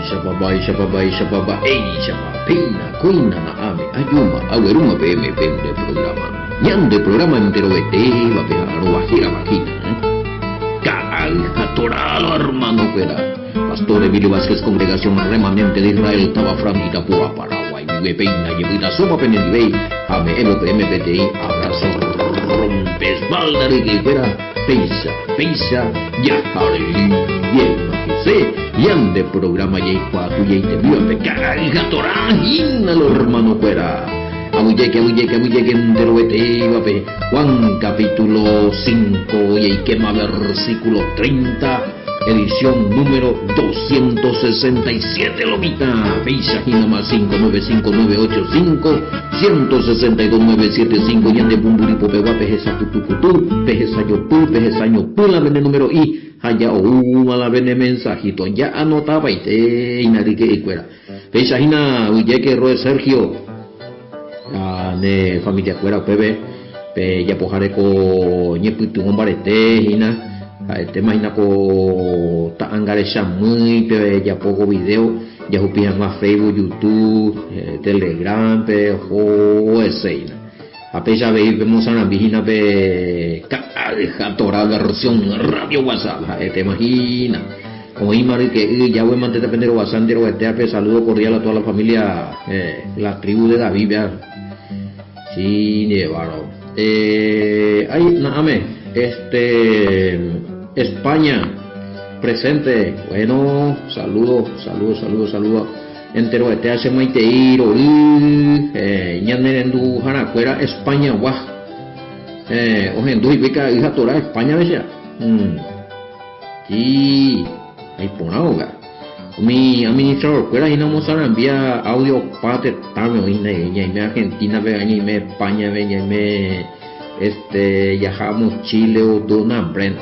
Shababa, Pina, Kuina, Naame, Ayuma, Aweruma, PM, de programa. Ñande programa entero va a bajira, Toralo, hermano, fuera. Pastor Emilio Vázquez, Congregación Remanente de Israel, Tabafram, Itapúa, Paraguay, Vive Peina, Yevita, Sopa, Penelibey, Ame, MPTI, abrazo, rompes, baldari, que fuera, Peisa, ya, bien, Yande programa, Yay, Cuatu, Yay, te vio, Pecaja, Torajina, hermano, fuera. Abuyeque, entero vape. Juan capítulo 5, y quema versículo 30, edición número 267, lomita. Peisajina más 595985, 162975, yande bumburipo pegua, pejesa tutucutu, pejesa yopu, pejesa ñopu, la vene número I, haya a la vene mensajito, ya anotaba y inarique y cuera. Peisajina, abuyeque, Roe Sergio. Ne familia cuera pebe pe ya pojare ko nyeputu ngombarete hina este imagina ko ta angare shamui pe ya poco video ya upian ma Facebook, YouTube, Telegram pe ho eseina ape ya vemos ana vigina pe ka tora versión radio WhatsApp este imagina como imari que ya voy a mantener pendero bastante pe saludo cordial a toda la familia la tribu de David. Sí, llevaron. Ahí, Naame, España, presente. Bueno, saludos. Entero de TH Maiteiro, Ñanerendu, Janacuera, España, guau. Ojendu y Beca, hija Torah, España, ¿ves? Sí, ahí por ahora. Mi administrador fuera y no vamos a enviar audio para también y me Argentina y me España y me viajamos Chile o Donambren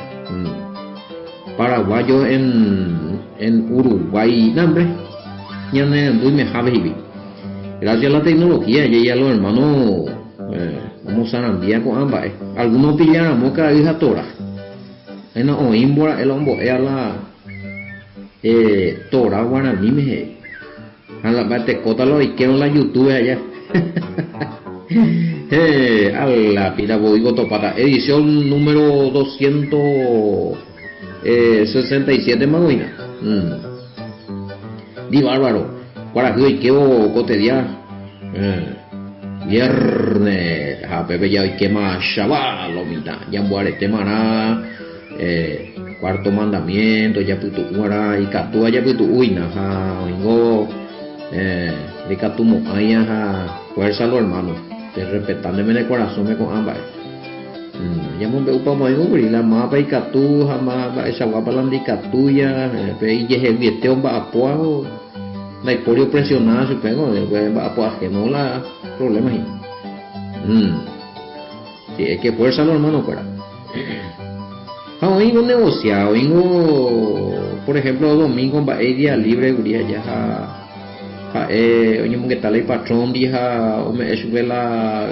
paraguayo en Uruguay nambre ya me jabe gracias a la tecnología ya los hermanos vamos a enviar con ambas algunos pillaron moca hija tora en la oímbora el hombo la Tora guaraní me a la parte cótalo y quiero la YouTube allá a la pila voy topata edición número 267 maguina di bárbaro para que hoy quedo cotedia viernes a Pepe ya hoy quema Shabbat lo mitad ya muere temana cuarto mandamiento ya puto guara y catua ya puto uina ja vengo de catumo aya ja fuerza los hermanos te respetándome en el corazón me con ambas ya me veo para mover y la mapa y catu jamás esa guapa la de catuya y je viete un bapuao la hiporio presionada se pego de bapuao que no la problema ahí sí es que fuerza los hermanos fuera. Vengo negociado, por ejemplo, domingo va día libre, ya oye, que tal el patrón día, o me sube la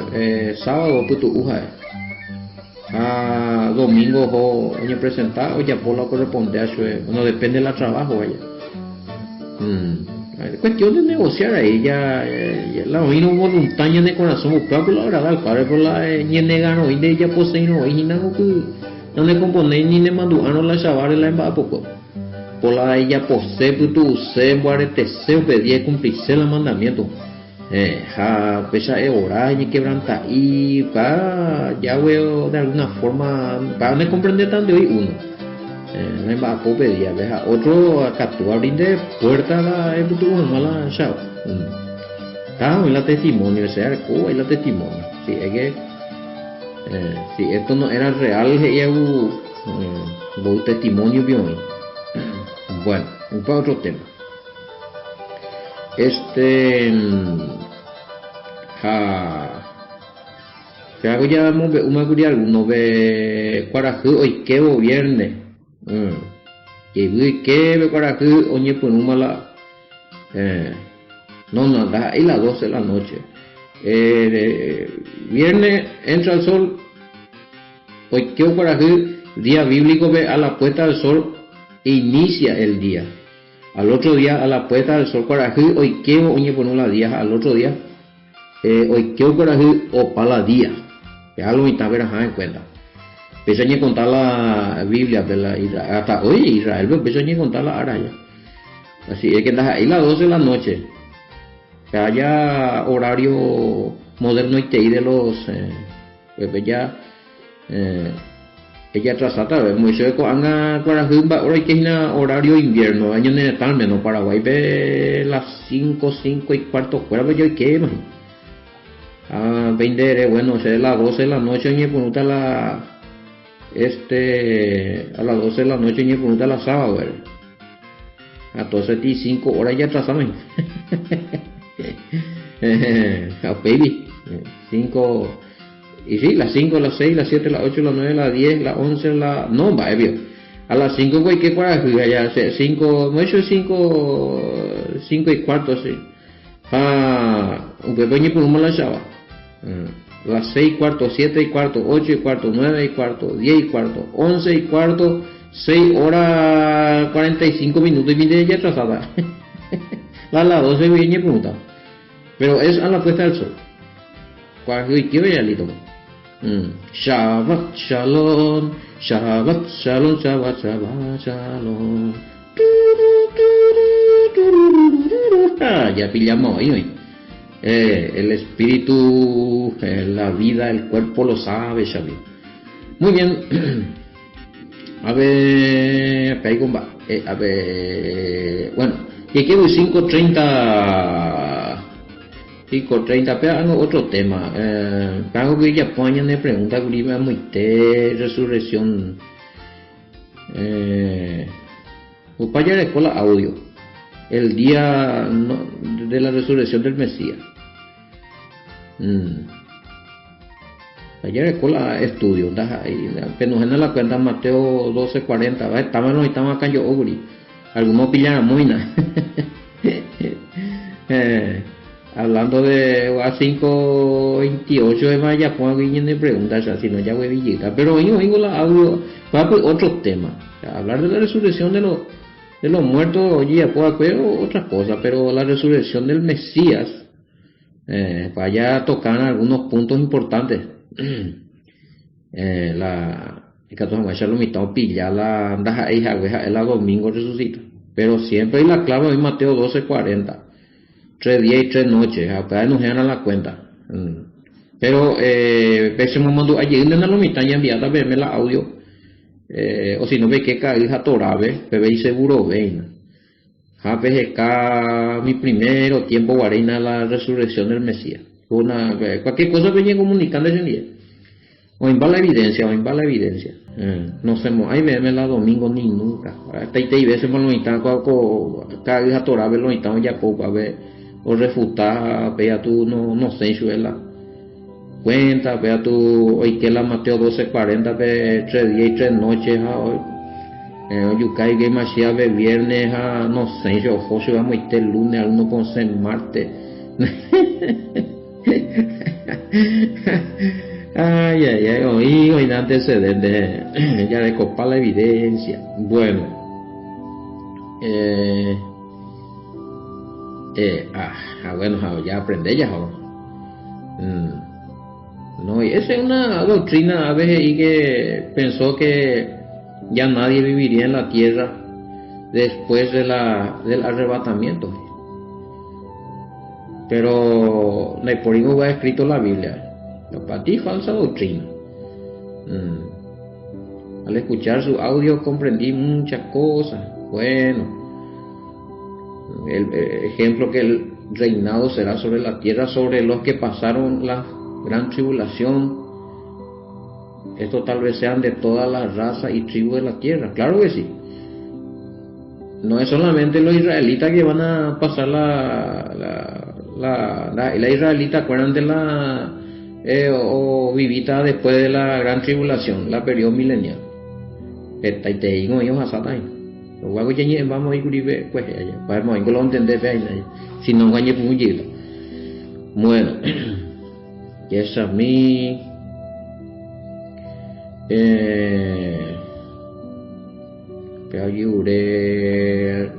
sábado, puto uja, domingo, oye, presentado, ya por la corresponde a eso, no depende del trabajo, vaya. Cuestión de negociar ahí, ya la oíno voluntaria de corazón, buscar por la verdad, padre por la nienegano, y de ella posee no, y no no le compone ni le mandó a no la chavar la emba poco por la ella posee puto se guarete se obedía cumplirse el mandamiento ja pesa orar y quebranta y pa ya veo de alguna forma para no comprender tanto hoy uno la emba obedía deja otro actúa brinde puerta la puto mala chao en la testimonio sea en la testimonio sí es que si esto no era real, ya hubo testimonio bien. Bueno, para otro tema. Se hago ya una curia alguno ve para que hoy que viernes. Que vi que ve para que oye por un mala. No nada, ahí las 12 de la noche. Viernes entra el sol, hoy que para que día bíblico ve a la puesta del sol inicia el día. Al otro día, a la puesta del sol, Corají, hoy quedo, oye, por una día, al otro día, hoy quedo Corají, o para la día. Ya lo mitad verás en cuenta. Empezó a contar la Biblia, hasta hoy Israel, empezó a contar la araya. Así es que ahí las 12 de la noche, que haya horario moderno y TI de los, pues ya, ella atrasada, Moisés anga Cuarajumba, ahora que es horario invierno, año en tal menos Paraguay, ve las 5 y cuarto, fuera, pues yo qué, man. A 20, bueno, es las 12 de la noche, y pregunta a las 12 de la noche, y pregunta la sábado, ¿verdad? A 12:05 horas ya atrasadas. Baby, 5, y sí, las 5, las 6, las 7, las 8, las 9, las 10, las 11, no, va, vio. A las 5, güey, ¿qué para? Ya, 5, no es 5 y cuarto, sí. Un pequeño por un la chava. Las 6 y cuarto, 7 y cuarto, 8 y cuarto, 9 y cuarto, 10 y cuarto, 11 y cuarto, 6 horas 45 minutos y media ya atrasada. A las 12 viene pregunta. Pero es a la puesta del sol. ¿Cuál es el lito? Shabbat Shalom, Shabbat Shalom, Shabbat Shabbat Shalom. Ya pillamos hoy. El espíritu, la vida, el cuerpo lo sabe, Shabbat. Muy bien. A ver, a ver, bueno, y aquí voy 5:30, pero otro tema. Pago que ya ponen de pregunta que muy resurrección. Para allá de cola audio. El día de la resurrección del Mesías. Ayer con la estudio, pero no la cuenta Mateo 12:40, estamos acá yo ogri. Algunos pillan muy nada. Hablando de a 5:28 de mayo, pues alguien de preguntas, si no ya voy villita. Pero oigo la audio, va por otro tema. Hablar de la resurrección de los muertos, oye, pues otra cosa, pero la resurrección del Mesías, vaya a tocar algunos puntos importantes. El 14 de lo mitad pilla la anda hija el domingo resucita, pero siempre hay la clave en Mateo 12:40, 3 días y 3 noches, apenas nos llegan a la cuenta. Pero ese momento allí en la mitad ya enviada verme la audio, o si no ve que hija torabe bebé y seguro ven mi primero tiempo guarina la resurrección del Mesías. Cualquier cosa venía comunicando ese día. O en la evidencia. No sé, ahí veme la domingo ni nunca. Hasta ahí veces me lo necesitan, cada hija torabe lo necesitan ya poco, a ver, o refutar, vea tú, no sé, la cuenta, vea tú, hoy que la Mateo 12:40, ve 3 días y 3 noches, hoy. Yukai que Mashiach ve viernes, no sé, yo José vamos a ir el lunes, alguno con martes. Ay, oí antecedentes, ya de copar la evidencia. Bueno, bueno, ya aprendí ya. No, y esa es una doctrina a veces y que pensó que ya nadie viviría en la tierra después del arrebatamiento. Pero por eso va escrito la Biblia. Para ti falsa doctrina. Al escuchar su audio comprendí muchas cosas. Bueno, el ejemplo que el reinado será sobre la tierra, sobre los que pasaron la gran tribulación. Estos tal vez sean de todas las razas y tribus de la tierra. Claro que sí. No es solamente los israelitas que van a pasar la israelita, acuerdan de la o vivita después de la gran tribulación, la periodo milenial. Te digo ellos a Satán. Vamos a ir pues vamos a ir con entender si no gañe por un giro. Bueno, y esa es mi que ayude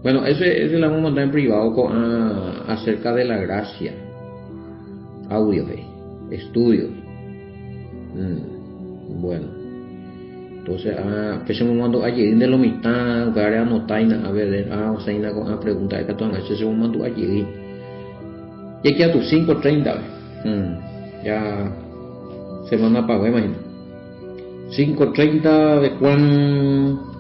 Bueno, ese la vamos a mandar en privado acerca de la gracia. Audio, estudios. Bueno. Entonces, que se me mandó ayer de lo mitad, que ahora anotar a ver, o sea, una pregunta de que tú haces, se me mandó ayer. Ya que a tus 5:30, ya se van a apagar, imagino. 5:30 de cuán.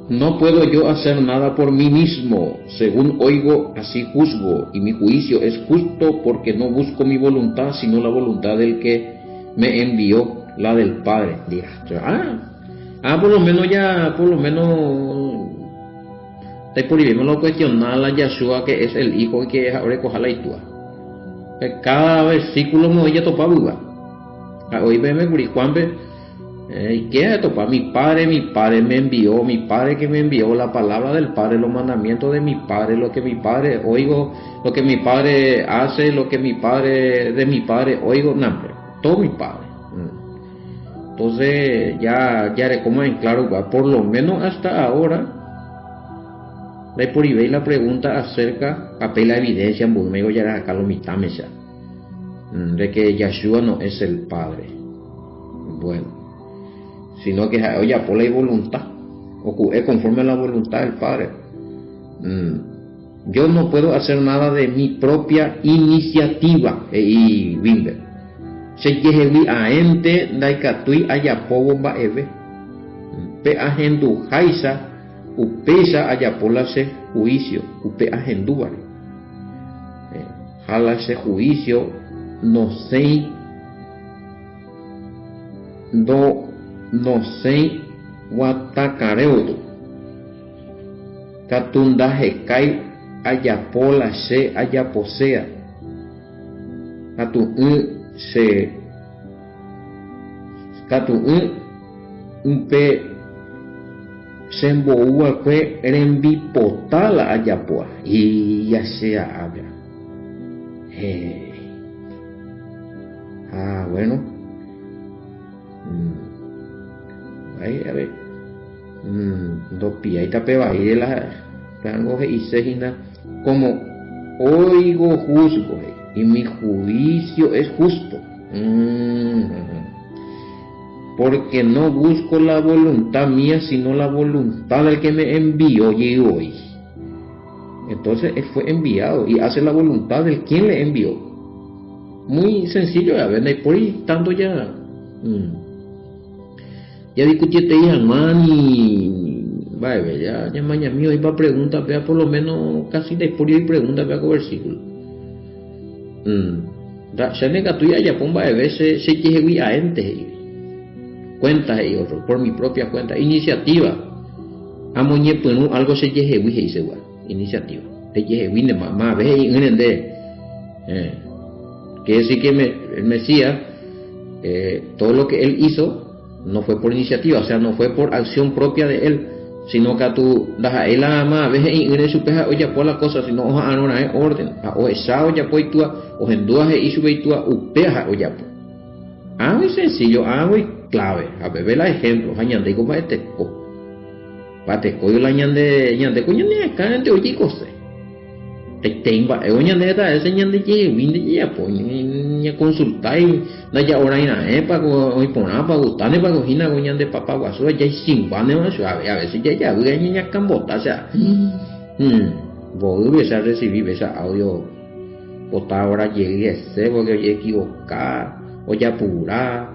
No puedo yo hacer nada por mí mismo, según oigo, así juzgo, y mi juicio es justo porque no busco mi voluntad, sino la voluntad del que me envió, la del Padre. Por lo menos te por ahí me lo cuestionar la Yahshua, que es el hijo y que es ahora coja la itua. Cada versículo me oye topar buga. Hoy me curi Juanbe. ¿Y qué es esto? Mi padre me envió, mi padre que me envió la palabra del Padre, los mandamientos de mi padre, lo que mi padre oigo, lo que mi padre hace, lo que mi padre, de mi padre oigo, todo mi padre. Entonces ya como en claro, por lo menos hasta ahora, de por ahí la pregunta acerca, apela evidencia, en Burmego ya era acá lo mitad de que Yahshua no es el Padre. Bueno. Sino que oye, por la voluntad, o es conforme a la voluntad del Padre. Yo no puedo hacer nada de mi propia iniciativa, y Bimber. Se lleve a ente, daikatui ayapobo baebe, pe agendu jaisa, upesa ayapola se juicio, upe agendu jala se juicio, no sé, no sé guatacareudo catunda hekai ayapola se ayaposea catu un pe semboua que rembipotala ayapoa y ya sea habla. Bueno. A ver, dos pies y de la rango y sejina como oigo juzgo y mi juicio es justo, porque no busco la voluntad mía sino la voluntad del que me envió y hoy. Entonces él fue enviado y hace la voluntad del quien le envió. Muy sencillo, a ver, por ahí tanto ya. Ya discutí este hija man y vaya, ya mañana mío iba a preguntar, vea por lo menos casi después y pregunta, vea con versículo. Se nega tuya ya pomba de veces se quiere a ente cuentas y otro por mi propia cuenta, iniciativa. Amoñe pues algo se quiere dice igual, iniciativa. Te quiere de mamá, ve y que decir que el Mesías todo lo que él hizo no fue por iniciativa, o sea, no fue por acción propia de él, sino que tú das a él a más veces en su peja oye por la cosa, sino oja no es orden, o esa oye pues tú o en dudas y sube tú upeja oye pues. Muy sencillo, muy clave, a ver la ejemplo, añade como para yo la añade coño ni acá en oye cosas. Temba ñande esta ese ñande que vinde ya pues ni consultar na ya ora ina para hoy pona para gustane para cojina ñande papá guaso ya sin bane más a veces ya ña cambota o sea vos a recibir ese audio bota ahora llegué ese porque oye equivocar o ya apura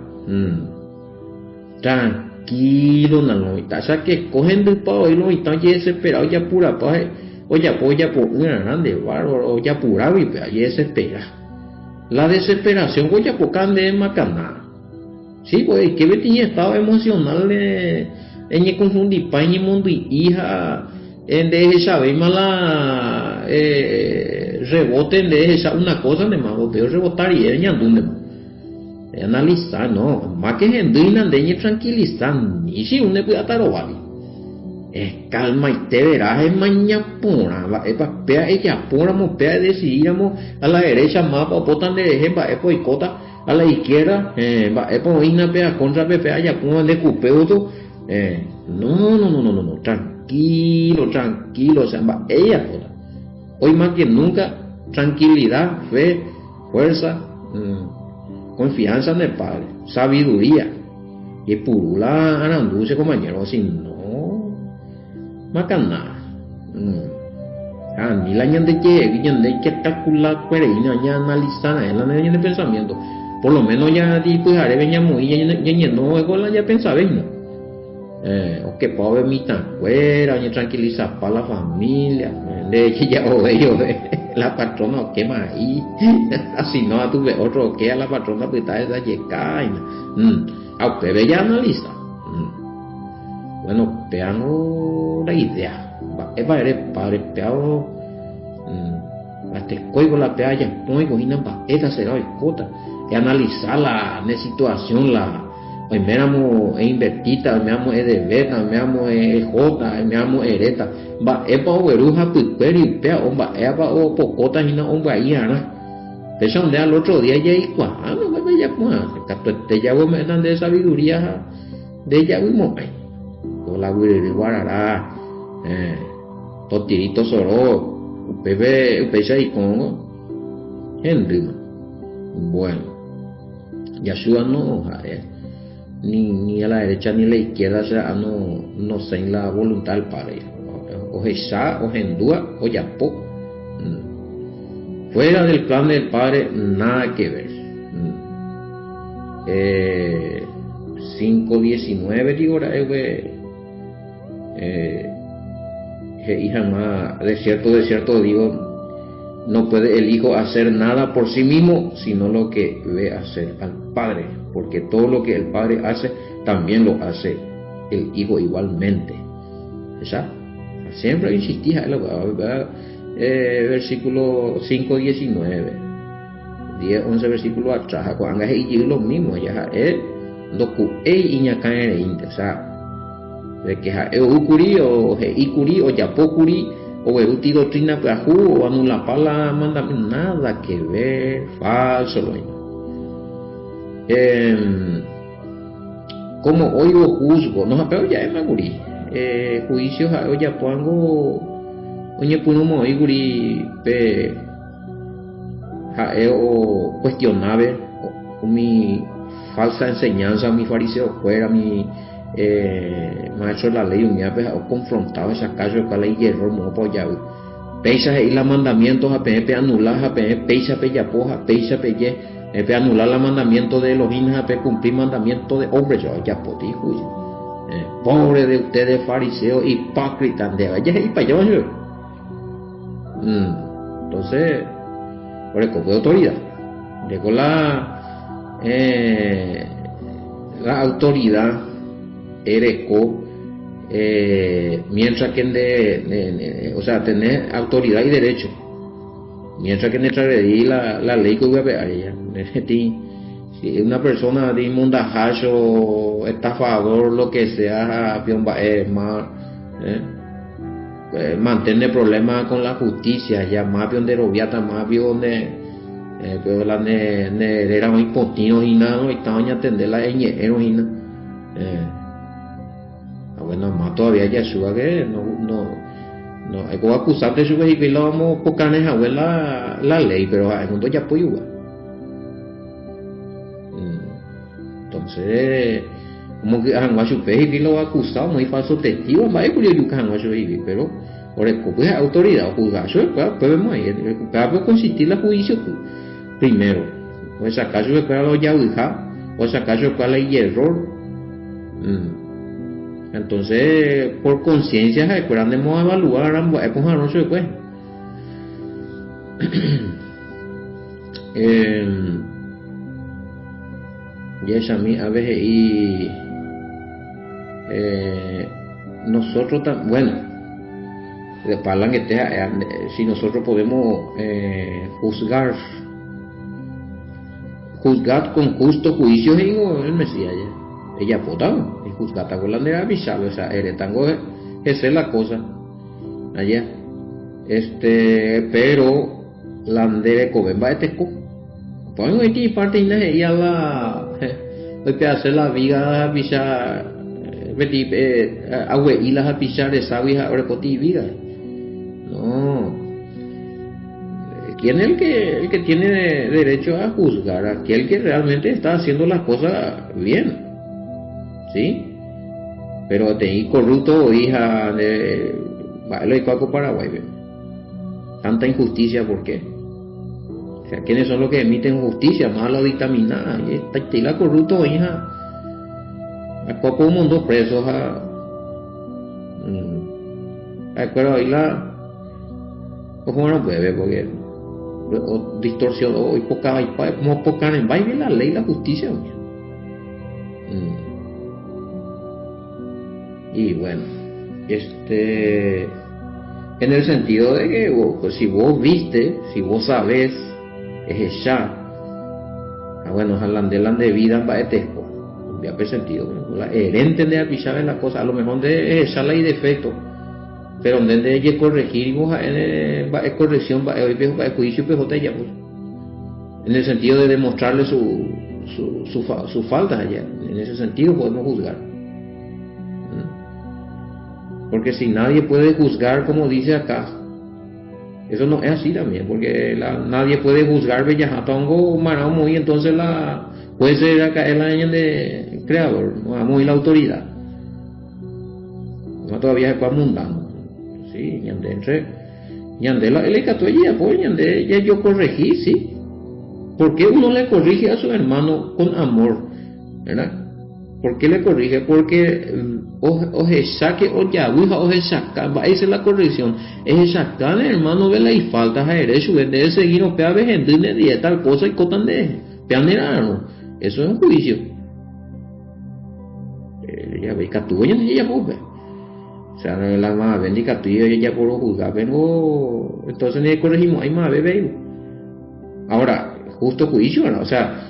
tranquilo na noita o sea que cogen del pavo y lo están ya desesperado ya apura pues oye por una grande bárbaro, oye apurado y ahí desespera. La desesperación, oye por cande macana. Sí, pues que tenía estado emocional en el confundir pa en mundo y hija en de esa vez mala reboten de esa una cosa de más, pero rebotar y ella donde analizar no, más que gente de tranquilizar ni si uno puede estar ovali. Calma y te verás es mañapura pea ella pura pea decidíamos a la derecha más para potan de ejemplo icota a la izquierda por ina pea contra pea ya como de cupeuto no tranquilo, o sea, ella, hoy más que nunca, tranquilidad, fe, fuerza, confianza en el Padre, sabiduría, y purula aranduce, compañero, si no, macana. Ni la ñande que calcular, ya analizar, en la de pensamiento. Por lo menos ya pues haré veña muy ya no ya pensaba no o que pobre mi tan fuera ya tranquiliza para la familia de hecho ya ove la patrona que más ahí así no a tuve otro que a la patrona pues está esa yeca a bebé ya analiza bueno veamos la idea es para padre peado hasta el código la pea ya código y nada esta será el cota y analizar la situación la hoy me amo invertita me amo de beta me amo j me amo ereta va epa overuja piperi pea omba epa o pocota y no omba ahí ana pero donde al otro día ya y cuando me ya pues te ya me dan de sabiduría de ya vimos con la guarará totirito soro bebé pesa y con Henry bueno Yeshua no ni a la derecha ni a la izquierda, o sea, no sé en la voluntad del Padre. O Jesá, o Hendúa, o Yapó. Fuera del plan del Padre, nada que ver. 5:19 digo, hija más, de cierto digo, no puede el Hijo hacer nada por sí mismo, sino lo que ve hacer al Padre, porque todo lo que el Padre hace, también lo hace el Hijo igualmente. ¿Ya? Siempre insistía, versículo 5:19, 10-11 versículos atrás, cuando es lo mismo, ya es docu iñacaere o sea, de que es ucuri o ikuri o yapokuri o eruti doctrina prajú o anula pala manda nada que ver, falso lo como hoy lo juzgo no pero ya es maguri juicios hoy ya pongo oye puno mo iguri pe o cuestionable o mi falsa enseñanza mi fariseo fuera mi maestro de la ley un día confrontado esa calle para la hierro no apoyado peisa y la mandamientos a pe anular a pe peisa pe yapoja peisa pe pe anular la mandamiento de los hijos a pe cumplir mandamiento de hombres yo ya poti pobre de ustedes fariseos hipócritas de allá y para allá entonces por el copo de autoridad llegó la autoridad ereco mientras que o sea tener autoridad y derecho mientras que transgredí la ley que voy a pegar ella si una persona de mondajacho estafador lo que sea mantener problemas con la justicia ya más bien de robiata más bien de pero la era muy potino y nada no estaba ni atender la heroína bueno más todavía Yeshua que no hay que acusarte de su vehículo vamos por canes a ver la ley pero el mundo ya puede igual entonces como que a su vehículo va acusado muy falso testigo va a ir curioso que su vehículo pero por el pues autoridad juzgar eso podemos ir puede consistir el juicio primero o es acaso que para los yahuijá o es acaso para el error entonces por conciencia debemos evaluar ambos después y es a mí a veces y nosotros bueno de palan que si nosotros podemos juzgar con justo juicio en el Mesías ya ella potaba y juzgata con la de avisar o sea eretango esa es la cosa allá pero la de cobemba teco pues aquí parte y la hoy que hacer la viga avisar Betí, abuelas a pichar de sabia ahora coti vida. No. ¿Quién es el que tiene derecho a juzgar? Aquel que realmente está haciendo las cosas bien. ¿Sí? Pero te corrupto, hija de Bailo y Cuaco Paraguay. Tanta injusticia, ¿por qué? O sea, ¿quiénes son los que emiten justicia? Malo dictaminada. Y la corrupto, hija. A Cuaco un mundo presos pero ahí la. ¿Cómo no puede ver? Porque. O distorsionó y poca como poca en baile la ley, la justicia. Y bueno, en el sentido de que pues, si vos viste, si vos sabés, es ya, bueno, jalandelan de vida va etesco, ya per sentido, la herente de apisar la cosa, a lo mejor de esa la y defecto, pero donde ella corregir vos va corrección, va juicio, pues ya pues, en el sentido de demostrarle su falta allá, en ese sentido podemos juzgar. Porque si nadie puede juzgar, como dice acá, eso no es así también, porque nadie puede juzgar Bellajatongo Maramo y entonces puede ser acá el año de creador, muy la autoridad. No todavía se va mundando. Sí, ñande la elecatoya, pues ñande ya yo corregí, sí. ¿Por qué uno le corrige a su hermano con amor? ¿Verdad? ¿Por qué le corrige? Porque oje saque o ya oje saca, esa es la corrección. Es sacar hermano de las faltas a derecho de seguir o pea vendrine de tal cosa y cotan de peanerano. Eso es un juicio. Ya ve catuya ni ya pues. O sea, la más bendica tuya ya por juzgar, pero entonces ni corregimos ahí más bebé. Ahora, justo juicio, ¿no? O sea,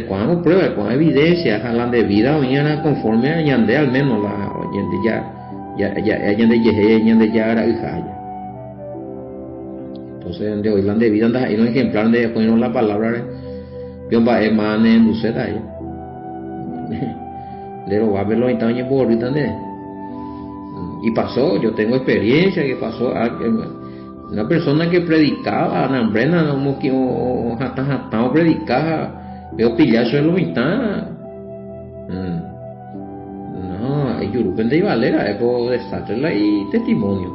cuando prueba, cuando evidencia, jalan de vida, mañana conforme a Yande, al menos la Yande ya era hija. Entonces, de hoy la de vida anda ahí un ejemplar de poner la palabra, yo va man en luceta ahí. Le lo va a ver los años por ahorita y pasó, yo tengo experiencia que pasó una persona que predicaba, Nambrena, no que jatán predicaba. Veo pillazo en lo mitad. No, hay yurupen de Ivalera, es por desastre y testimonio.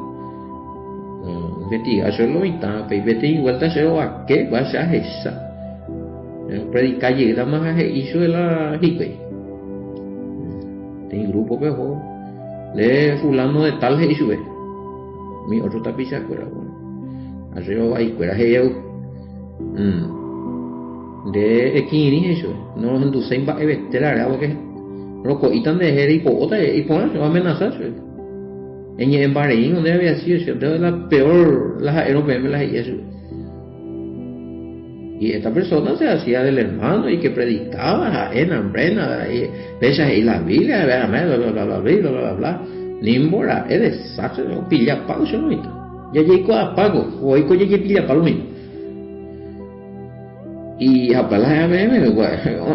Investigazo en lo mitad, pero vete y vuelta a hacer a qué va a ser esa. Predicar llega más a hizo de la hipe. Tiene grupo mejor. De fulano de tal hizo. Mi otro tapiza fuera, bueno. Arriba va y fuera ella. De equini eso no inducen va a veterar algo que no coitan de her y pota y poner va a amenazar en Bahrein donde había sido de la peor las aeropemes las y eso y esta persona se hacía del hermano y que predicaba en Ambrena y pesa y la Biblia bla nimbora es desastre no pilla pago yo no ya llegó a pago hoy con ya pilla pago mismo. Y apenas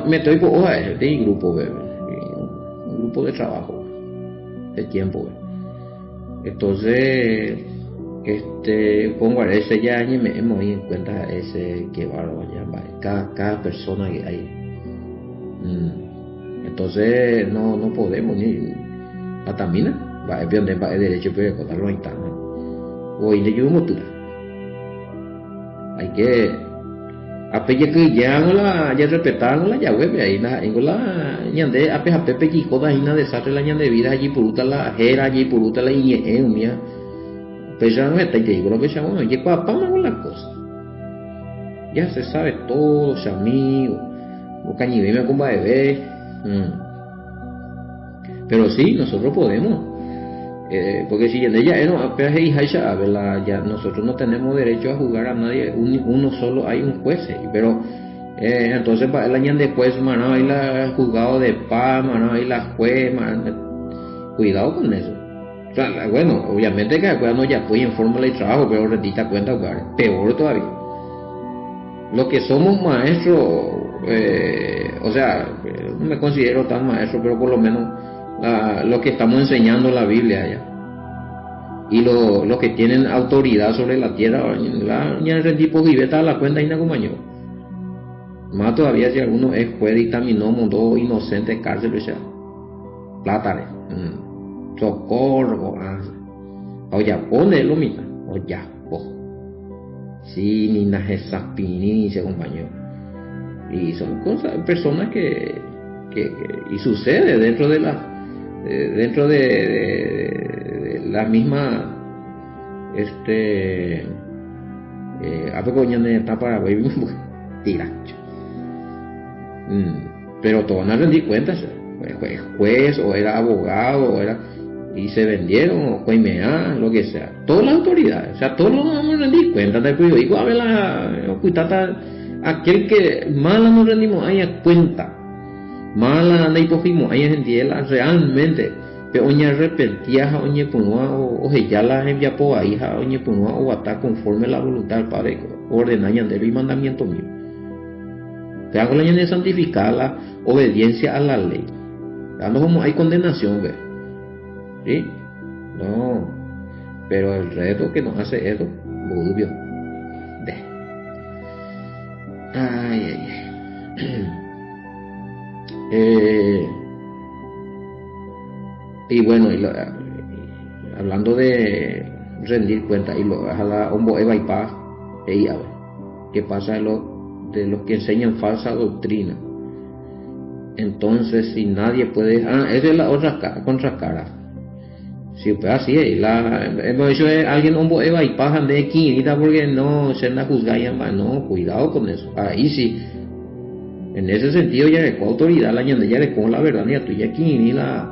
me estoy por hoja de grupo, un grupo de trabajo, de tiempo. Entonces, pongo a ese ya y me doy en cuenta ese que va cada persona que hay. Entonces, no podemos ni la tamina, va el derecho pero contarlo en tan. Hoy de yo motura. Hay que apeya que ya respetaron la llave ahí la ñande ape que joda ina desastre la ñande vida allí puruta la jera allí puruta la iñe mía pesa no está que lo pensamos oye papá con las cosas ya se sabe todo se amigo boca ni me con bebé pero sí nosotros podemos porque si en ella ya nosotros no tenemos derecho a jugar a nadie uno solo hay un juez pero entonces el año después mano hay la juzgado de paz mano hay la juez cuidado con eso o sea, bueno obviamente que no ya fue en forma de trabajo pero rendita cuenta peor todavía lo que somos maestros o sea no me considero tan maestro pero por lo menos lo que estamos enseñando la Biblia allá. Y los que tienen autoridad sobre la tierra, ya el tipo viveta la cuenta y no acompañó. Más todavía si alguno es juez dictaminó, montó inocente cárcel, o sea, plátare, socorro, o ya pone lo mismo, o ya, sí, ni ni se acompañó. Y son cosas, personas que y sucede dentro de la misma tiracho. Pero todos no rendí cuentas, juez o era abogado o era, y se vendieron o coimea, lo que sea, todas las autoridades, o sea, todos los vamos a rendir cuentas del periódico, a ver aquel que mala no rendimos ahí a cuenta, mala no hipogimos ahí en diela realmente, pero oña arrepentía oñe punua o ya la envía por ahí oñe punua o ata conforme la voluntad del Padre ordenaña de y mandamiento mío. Te hago la de santificar la obediencia a la ley. No como hay condenación, ¿ve? ¿Sí? No. Pero el reto que nos hace eso, obvio. Ay. Y bueno, hablando de rendir cuenta, y lo a la hombo eva y paz, ¿qué pasa de los que enseñan falsa doctrina? Entonces, si nadie puede, esa es la otra contracara. Si pues así es, eso es alguien hombo eva y paz de aquí, porque no se anda juzgando, no, cuidado con eso. Ahí sí, en ese sentido ya le con autoridad la ñanda, ya le con la verdad, ya tú ya aquí ni la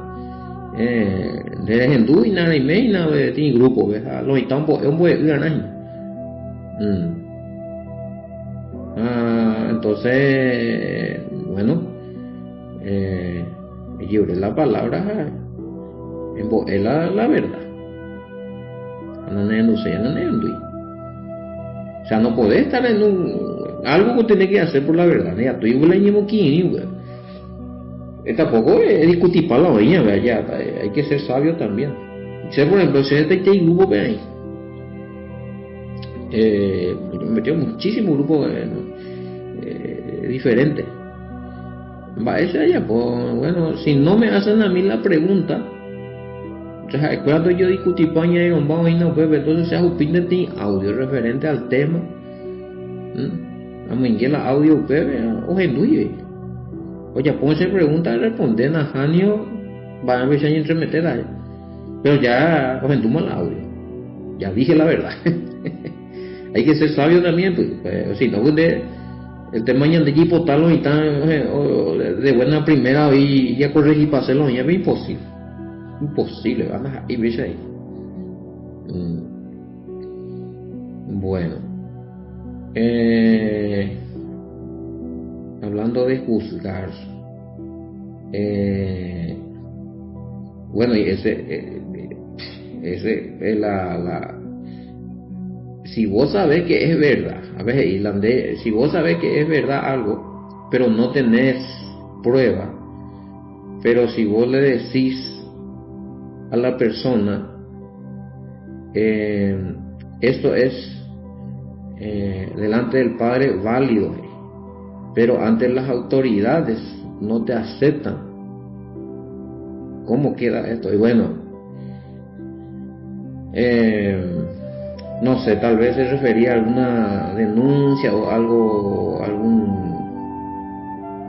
de hindú y nada y meina tiene grupo, ves, los están un buen entonces, bueno, yo la palabra es la verdad. O sea, no podés estar en algo que tenés que hacer por la verdad. Ya tú y le llevo aquí, tampoco es discutir para la oña, ya hay que ser sabio también. Si por ejemplo, si este grupo ve ahí, me metió muchísimos grupos diferentes. Va ese allá, pues bueno, si no me hacen a mí la pregunta, o sea, cuando yo discutí paña y vamos y no puede, entonces se opina de audio referente al tema. A mí la audio o es oye, pónganse preguntas y responder a Janio, van a ver si hay entremeter ahí. Pero ya os entuma el audio. Ya dije la verdad. Hay que ser sabio también, pues. Si no, el tema de equipo tal y tan de buena primera y ya corregir para hacerlo, ya es imposible. Imposible, van a ir ahí. Bueno. Hablando de juzgar, bueno, y ese es si vos sabés que es verdad, a veces irlandés, si vos sabés que es verdad algo, pero no tenés prueba, pero si vos le decís a la persona, esto es delante del Padre válido, pero ante las autoridades no te aceptan, ¿cómo queda esto? Y bueno, no sé, tal vez se refería a alguna denuncia o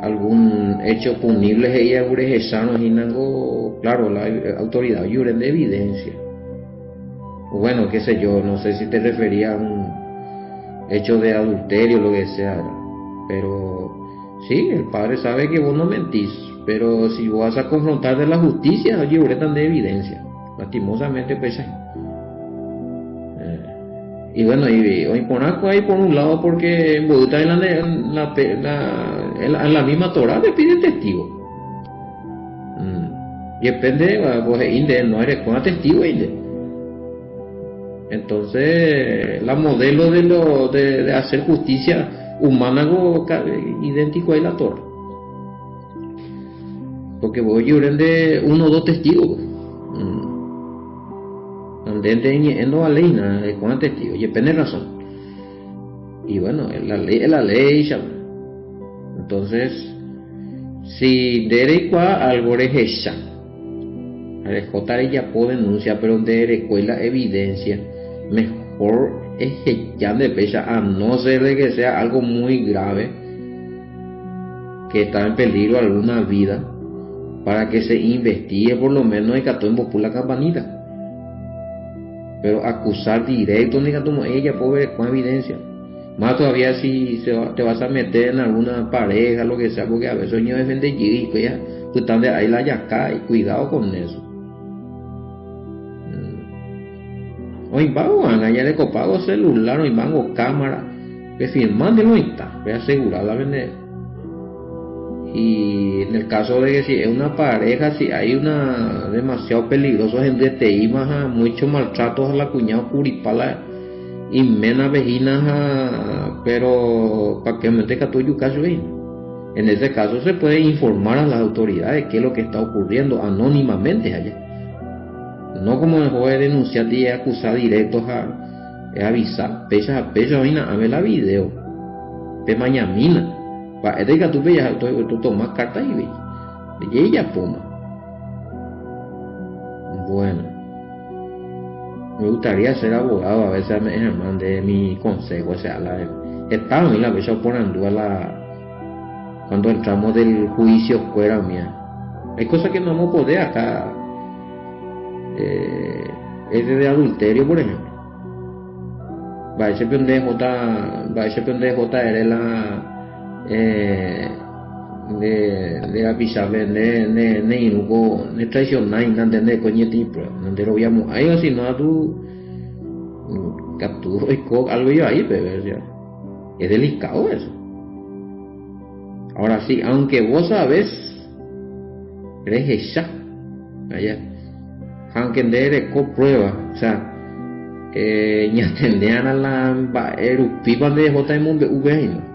algún hecho punible y claro, la autoridad yuren de evidencia. Bueno, qué sé yo, no sé si te refería a un hecho de adulterio o lo que sea, pero sí, el Padre sabe que vos no mentís, pero si vos vas a confrontar de la justicia, yuren de evidencia, lastimosamente pues y bueno, y ponaco ahí por un lado porque en Bogotá en la misma Torah le piden testigo. Y depende, pues no eres con testigo entonces la modelo de hacer justicia humana idéntico a la Torah. porque vos lloren de uno o dos testigos. Andente en la ley, nada de cuántos testigos, y depende de razón. Y bueno, la ley es la ley, ya. Entonces, si derecha algo rejecha, ya puede denunciar, pero de la evidencia, mejor es ya de pecha, a no ser de que sea algo muy grave, que está en peligro alguna vida, para que se investigue por lo menos y que todo en la campanita. Pero acusar directo ni que tomo ella pobre con evidencia. Más todavía si te vas a meter en alguna pareja, lo que sea, porque a veces yo defiende y pues ya, pues están de ahí la yaca, y cuidado con eso. Hoy pago allá de copago celular, hoy pago cámara, que firmando no está, voy a asegurar la vender. Y en el caso de que si es una pareja, si hay una demasiado peligroso en DTI, más muchos maltratos a la cuñada curipala y menos vejinas, pero para que me tenga todo caso ahí. En ese caso se puede informar a las autoridades qué es lo que está ocurriendo anónimamente allá. No como el juez denunciar y acusar directos a avisar, pecha a pecha, a ver la video, pe mañamina. Para que tú veas, tú tomas cartas y ves. Y ella poma. Bueno, me gustaría ser abogado, a veces me mande mi consejo, o sea, estaba en la vez oponendo a cuando entramos del juicio fuera mía. Hay cosas que no vamos a poder acá. Ese de adulterio, por ejemplo. Va ese pendejo eres la de avisarle ne inugo ne traicionar y nande ne coñeti nande lo viamos ahí o si no tú capturo y algo yo ahí pero es delicado eso. Ahora sí, aunque vos sabes eres esa allá aunque de prueba, o sea ni atendean a la erupipa de JMV.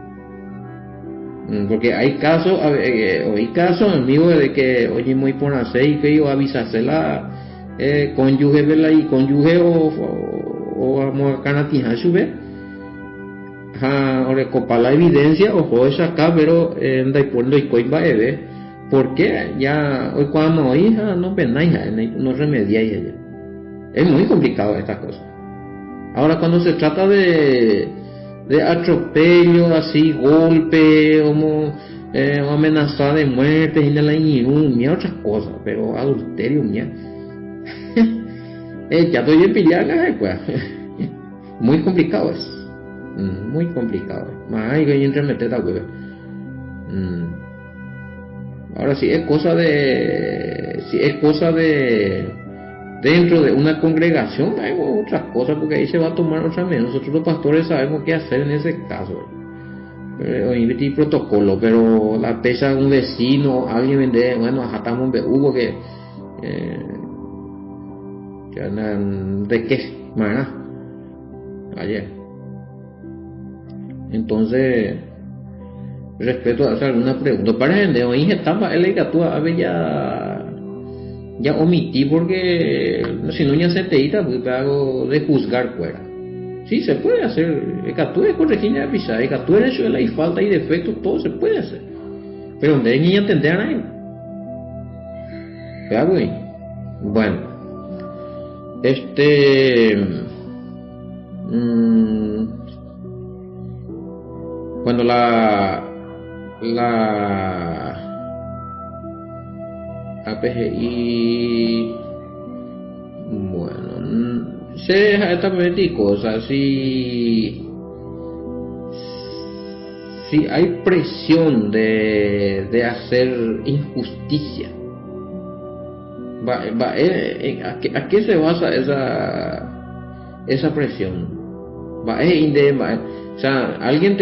Porque hay casos amigos de que oye muy por hacer y que yo avisarse la cónyuge ¿verdad? Y cónyuge o vamos a canatija sube o recopar la evidencia o esa acá pero da y coiba porque ya hoy cuando hija no pendáis no remediáis ella. Es muy complicado estas cosas. Ahora cuando se trata de atropello, así, golpe, como amenazar de muerte, y mira otras cosas, pero adulterio, mira. Ya estoy bien pillada, pues. Muy complicado es. Muy complicado. Más hay que entremeter la hueva. Ahora si es cosa de dentro de una congregación hay otras cosas porque ahí se va a tomar otra medida. Nosotros los pastores sabemos qué hacer en ese caso. Hay protocolo, pero la pesa de un vecino, alguien vende, bueno, ajá, estamos Hugo que de qué, maná, ayer. Entonces, respecto a hacer alguna pregunta, para gente, hoy estaba el gatúa, a ver ya omití porque si no ya se te ita pues hago de juzgar fuera. Sí se puede hacer, tú de corregir y avisar, tú de hecho hay falta y defectos, todo se puede hacer. Pero donde ni entender a nadie. Güey. Bueno. Cuando la APGI, bueno, se esta cosas si hay presión de hacer injusticia, ¿a qué se basa esa presión? O sea, alguien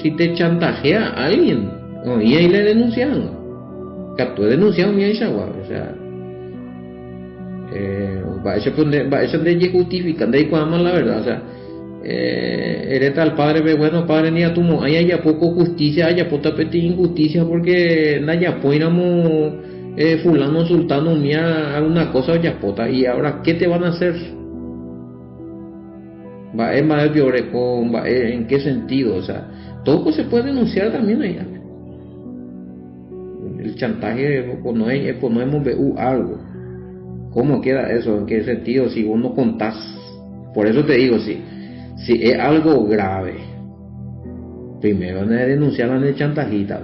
si te chantajea a alguien, y ahí le denuncian. Tú denunciado mi Aishagua, o sea, va a ser de justifican, de ahí cuando la verdad, o sea, eres tal padre, bueno, padre, ni a tu mo, ahí haya poco justicia, haya poco tapete injusticia, porque naya poinamo fulano, sultano, mía, alguna cosa o yapota, y ahora, ¿qué te van a hacer? Va, es más de va, ¿en qué sentido? O sea, todo pues se puede denunciar también ahí. El chantaje, pues no hemos algo. ¿Cómo queda eso? ¿En qué sentido? Si vos no contás. Por eso te digo, si es algo grave, primero es denunciar en el chantajista.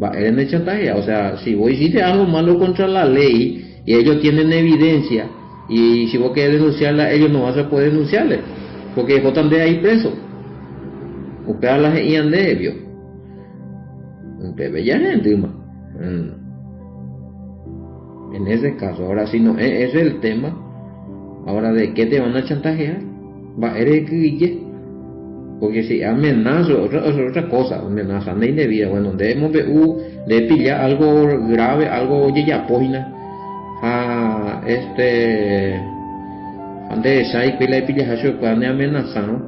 Va, en el chantaje, o sea, si vos hiciste algo malo contra la ley y ellos tienen evidencia, y si vos querés denunciarla, ellos no vas a poder denunciarle, porque vos están de ahí preso. Buscar las y ande, vio. Bella gente, en ese caso. Ahora, si no, ese es el tema. Ahora, ¿de qué te van a chantajear? Va, eres guille. Porque si amenaza, otra cosa, amenaza de indebida. Bueno, debemos de pillar algo grave, algo ya pógina. A ande sai pila pilla hacho cuando amenaza, ¿no?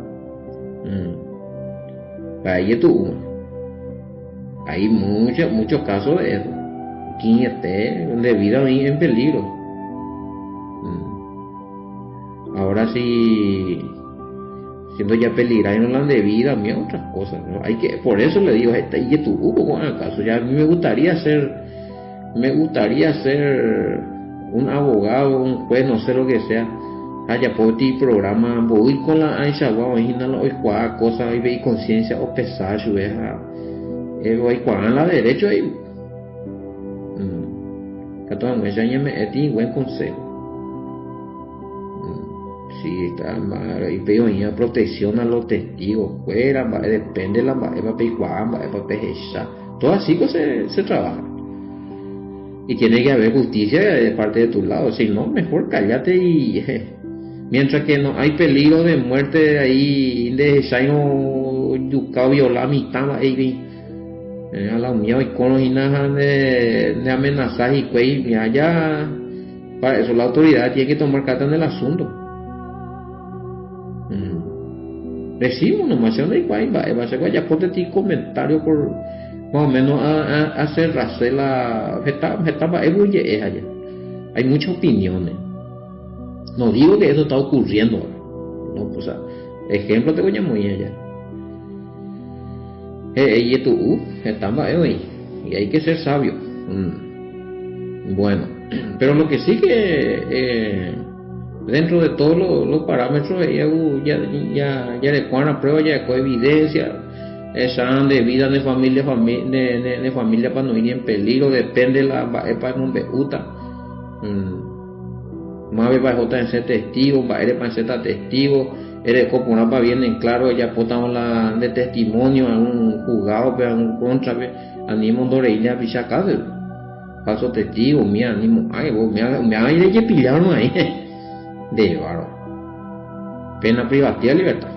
Ahí tú. Hay muchos casos de eso. Quien esté de vida en peligro. Ahora sí, siendo ya peligroso y no la de vida, mira otras cosas, ¿no? Hay que, por eso le digo, y tú, con el caso, ya a mí me gustaría ser un abogado, un juez, no sé lo que sea. Haya por ti programa, voy con la Aisha, voy a hoy cuál cosa, y ve conciencia o pesar, su vieja, voy cuál la derecho ahí. Que todo me enseña me buen consejo. Sí, y veo en protección a los testigos, fuera, depende de la va a pejecha. Todo así pues se trabaja. Y tiene que haber justicia de parte de tu lado, si no, mejor cállate y mientras que no hay peligro de muerte ahí, de Shaino Yucao violar mitad ahí, a la unión y con los hinajas de amenazar y cuey, ya, para eso la autoridad tiene que tomar carta en el asunto. Decimos nomás, si no hay cuál va a ser ya ponte ti comentario por más o menos a hacer la etapa es allá. Hay muchas opiniones. No digo que eso está ocurriendo, no, pues, ejemplo te voy a muy allá. Y tú, estamos ahí, y hay que ser sabio. Bueno, pero lo que sí que dentro de todos los parámetros ya de cuál prueba ya de evidencia esa de vida de familia para no ir en peligro, depende la para no beuta más ve para ser testigo, va eres para ser testigo, eres copona para bien en claro, ya potamos la de testimonio a un juzgado, pero a un contra, animo doreilla picha cárcel, paso testigo, me animo, ay vos me hay que pillarnos ahí, de bárbaro, pena privativa, libertad.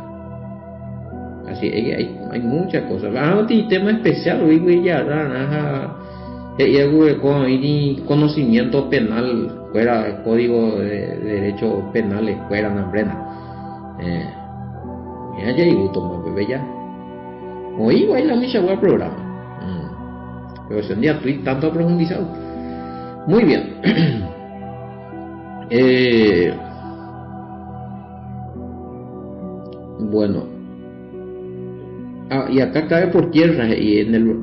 Así hay muchas cosas. Tema especial, hoy ya con conocimiento penal fuera el código de derecho penal fuera nambrena. Ya llegó tomar bebé ya. Hoy la misa voy al programa. Pero ese día estoy tanto profundizado. Muy bien. Bueno. Y acá cae por tierra y en el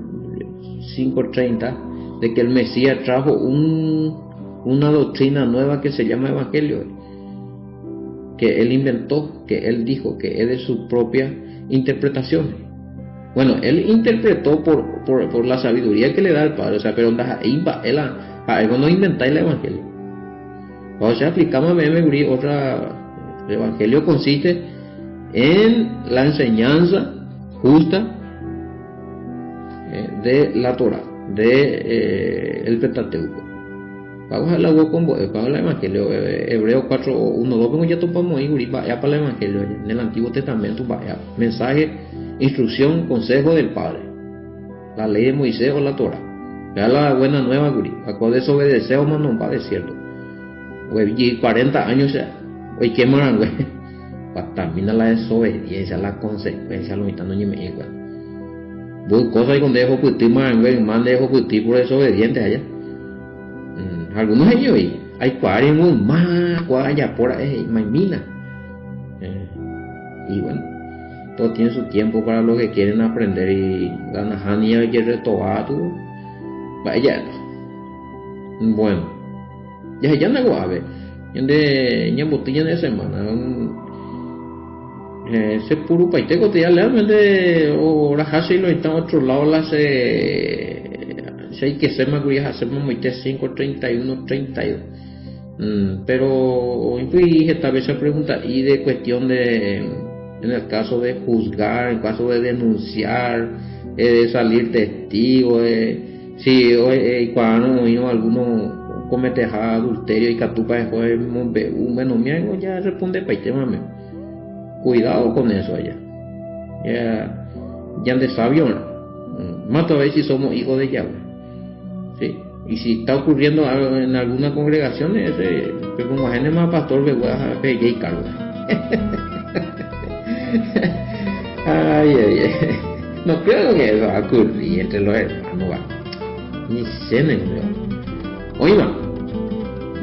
5:30 de que el Mesías trajo una doctrina nueva que se llama Evangelio, que él inventó, que él dijo que es de su propia interpretación. Bueno, él interpretó por la sabiduría que le da el Padre, o sea, pero algo no inventáis el Evangelio. O sea, aplicamos otra. El Evangelio consiste en la enseñanza justa de la Torah, de el Pentateuco. Vamos a la con para el Evangelio, Hebreos 4:1-2, como ya topamos ahí, vaya para el Evangelio, en el Antiguo Testamento, vaya, mensaje, instrucción, consejo del Padre, la ley de Moisés o la Torah, ya la buena nueva, cuando desobedecer o no va a desierto, y 40 años, hoy qué maran, güey. Termina la desobediencia, la consecuencia, lo mitad no me igual. Vos cosas y con dejo putir más, güey, más dejo putir por desobediente allá. algunos de ellos hay cuáles más cuaya por ahí maimina. Y bueno, todo tiene su tiempo para los que quieren aprender y ganar y retobado. Vaya, bueno, ya no a ver, ya botella de semana. Se puro paite cotidiano realmente o la hace y lo está otro lado la se hay que ser más curiosa hacemos muy 5 31 32 pero hoy esta vez se pregunta y de cuestión de en el caso de juzgar, en el caso de denunciar, de salir testigo, si cuando alguno comete adulterio y catupa después bueno miego ya responde paite mame. Cuidado con eso allá. Ya de sabio, más todavía si somos hijos de Yahweh. ¿Sí? Y si está ocurriendo algo en alguna congregación, que como gente más pastor, me voy a pedir y cargo. Ay. No creo que eso va a ocurrir entre los hermanos. Ni se me oiga,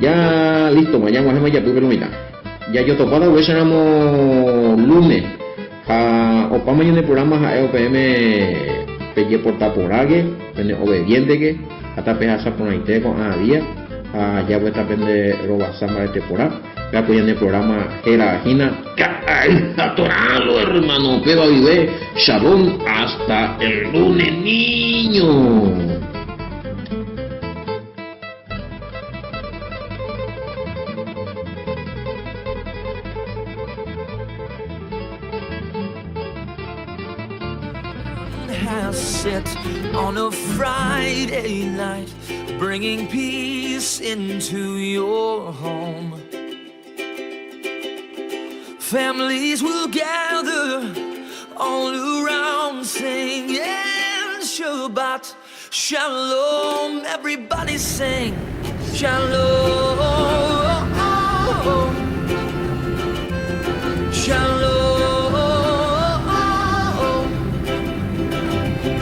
ya listo, mañana vamos a ya tuve mitad. Ya yo topado hoy seremos lunes o para mañana el programa a EOPM pelle por taporague obediente que hasta pejasa por ahí con a día ya voy a pende robasama de temporada ya apoyan el programa Geragina atoralo hermano pero vive shalom hasta el lunes niño. Sit on a Friday night, bringing peace into your home. Families will gather all around singing Shabbat Shalom. Everybody sing Shalom.